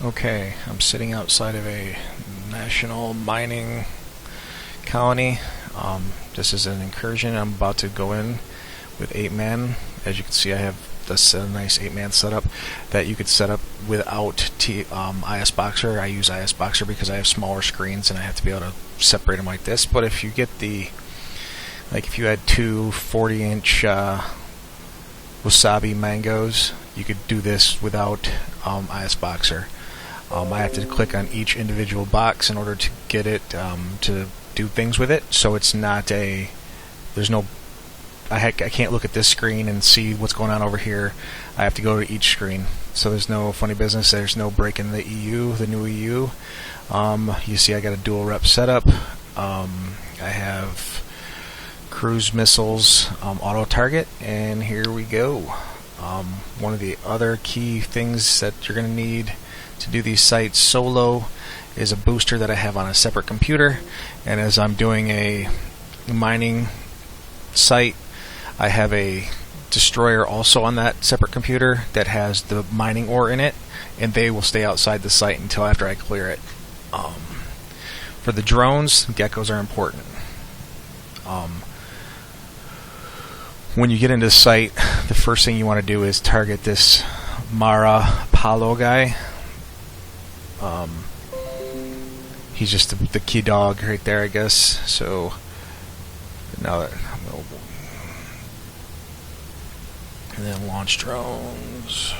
Okay, I'm sitting outside of a national mining colony. This is an incursion. I'm about to go in with 8 men. As you can see, I have this nice 8-man setup that you could set up without IS Boxer. I use IS Boxer because I have smaller screens and I have to be able to separate them like this. But if you get if you had two 40-inch wasabi mangoes, you could do this without IS Boxer. I have to click on each individual box in order to get it to do things with it. So it's not I can't look at this screen and see what's going on over here. I have to go to each screen. So there's no funny business. There's no break in the new EU. You see I got a dual rep setup. I have cruise missiles auto target, and here we go. One of the other key things that you're going to need to do these sites solo is a booster that I have on a separate computer, and as I'm doing a mining site, I have a destroyer also on that separate computer that has the mining ore in it, and they will stay outside the site until after I clear it. For the drones, geckos are important. When you get into the site, the first thing you want to do is target this Mara Palo guy. He's just the key dog right there, I guess. So now that and then launch drones.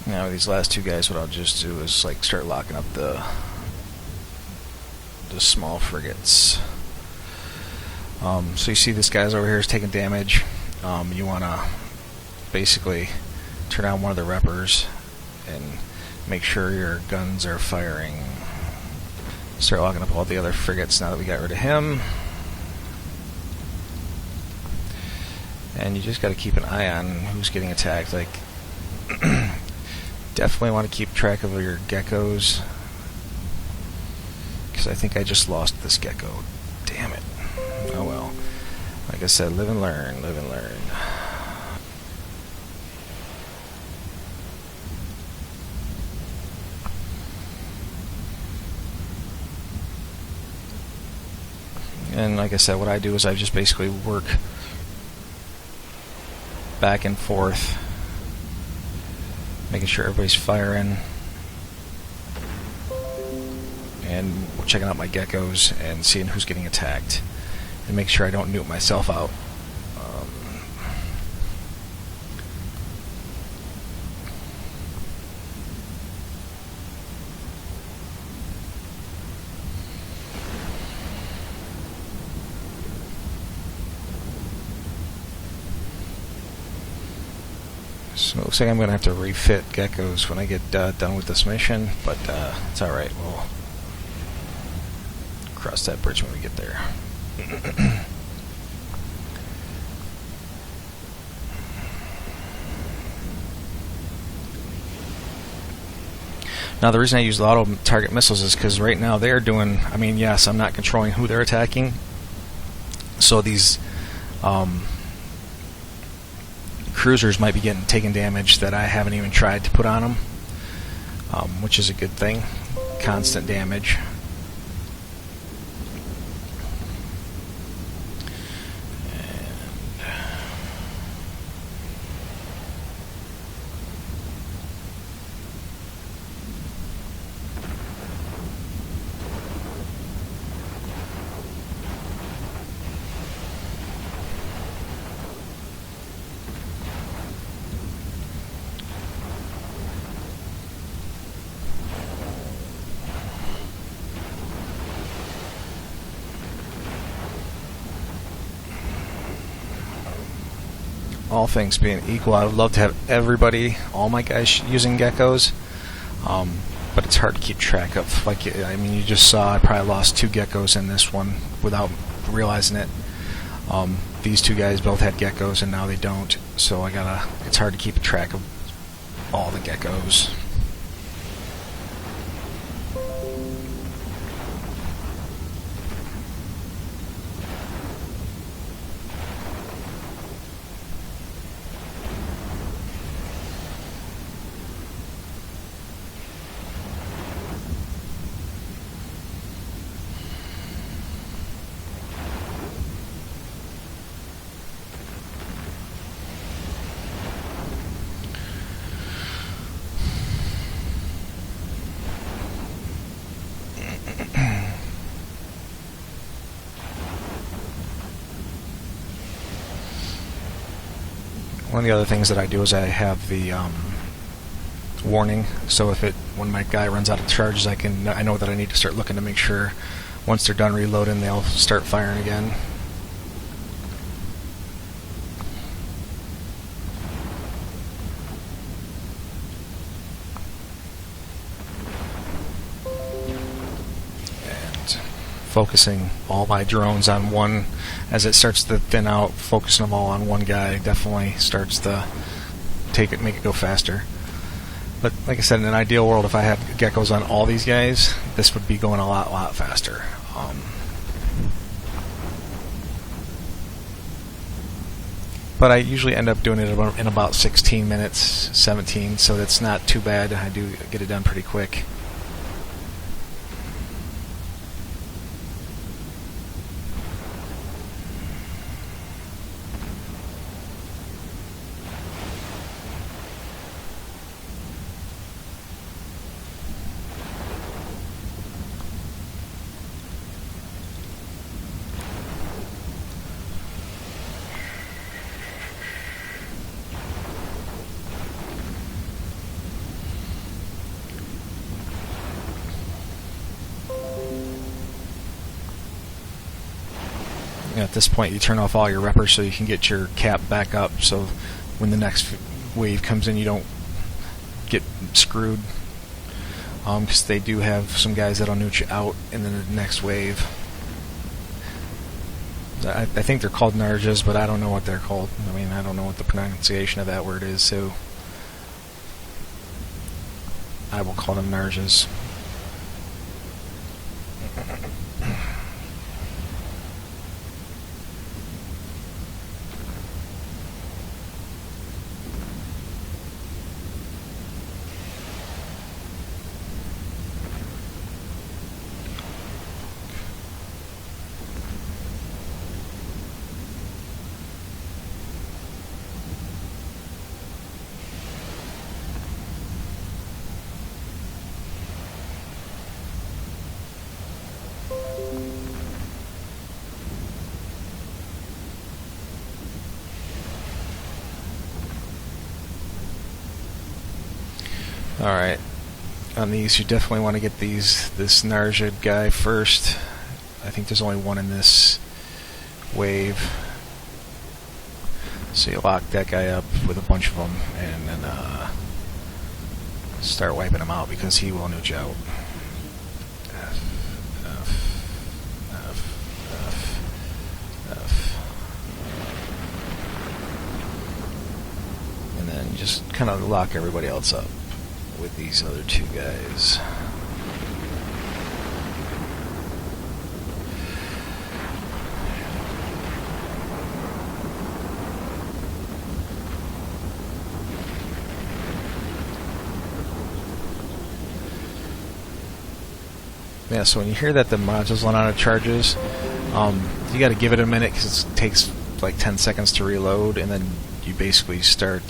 Now these last two guys, what I'll just do is start locking up the small frigates. So you see this guy's over here is taking damage. You want to basically turn on one of the reppers and make sure your guns are firing. Start locking up all the other frigates now that we got rid of him. And you just got to keep an eye on who's getting attacked. Definitely want to keep track of your geckos, because I think I just lost this gecko. Damn it. Oh well. Like I said, live and learn, live and learn. And like I said, what I do is I just basically work back and forth, making sure everybody's firing, and checking out my geckos and seeing who's getting attacked, and make sure I don't nuke myself out. So it looks like I'm going to have to refit geckos when I get done with this mission, but it's alright. We'll cross that bridge when we get there. Now the reason I use the auto target missiles is because right now they're doing, yes, I'm not controlling who they're attacking, so these cruisers might be taking damage that I haven't even tried to put on them, which is a good thing. Constant damage. all things being equal, I would love to have everybody, all my guys using geckos, but it's hard to keep track of. Like, I mean, you just saw I probably lost 2 geckos in this one without realizing it. These 2 guys both had geckos and now they don't, so it's hard to keep track of all the geckos. One of the other things that I do is I have the warning, so when my guy runs out of charges, I know that I need to start looking to make sure once they're done reloading they'll start firing again. Focusing all my drones on one, as it starts to thin out, focusing them all on one guy definitely starts to make it go faster. But like I said, in an ideal world, if I had geckos on all these guys, this would be going a lot faster. But I usually end up doing it in about 16 minutes, 17, so that's not too bad. I do get it done pretty quick. At this point, you turn off all your reppers so you can get your cap back up, so when the next wave comes in you don't get screwed, because they do have some guys that'll newt you out in the next wave. I think they're called narjas, but I don't know what they're called. I mean, I don't know what the pronunciation of that word is, so I will call them narjas. Alright, on these you definitely want to get this Narja guy first. I think there's only one in this wave. So you lock that guy up with a bunch of them and then start wiping him out, because he will newt you out. And then just kind of lock everybody else up with these other 2 guys. Yeah, so when you hear that the module's run out of charges, you got to give it a minute, because it takes like 10 seconds to reload, and then you basically start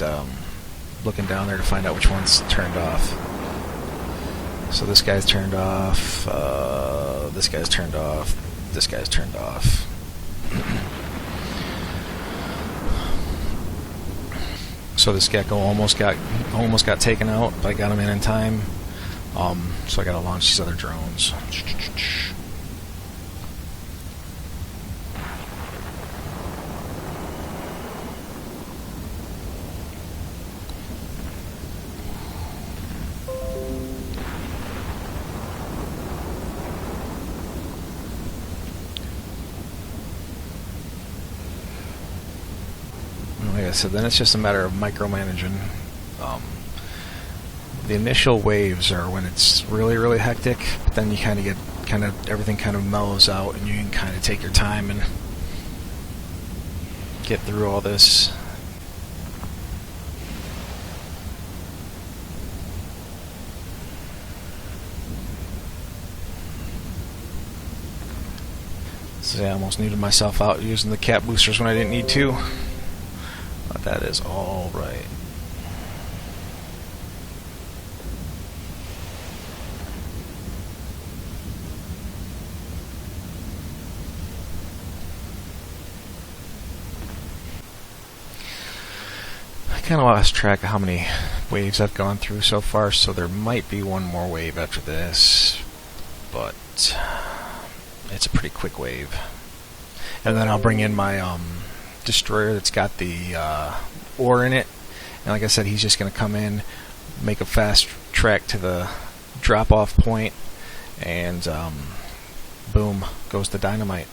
looking down there to find out which one's turned off. So this guy's turned off, this guy's turned off, this guy's turned off. So this gecko almost got taken out, but I got him in time. So I gotta launch these other drones. I said, then it's just a matter of micromanaging. The initial waves are when it's really, really hectic, but then you kind of everything kind of mellows out, and you can kind of take your time and get through all this. So yeah, I almost neutered myself out using the cap boosters when I didn't need to, but that is all right. I kind of lost track of how many waves I've gone through so far, so there might be one more wave after this, but it's a pretty quick wave. And then I'll bring in my destroyer that's got the ore in it, and like I said, he's just going to come in, make a fast track to the drop-off point, and boom, goes the dynamite.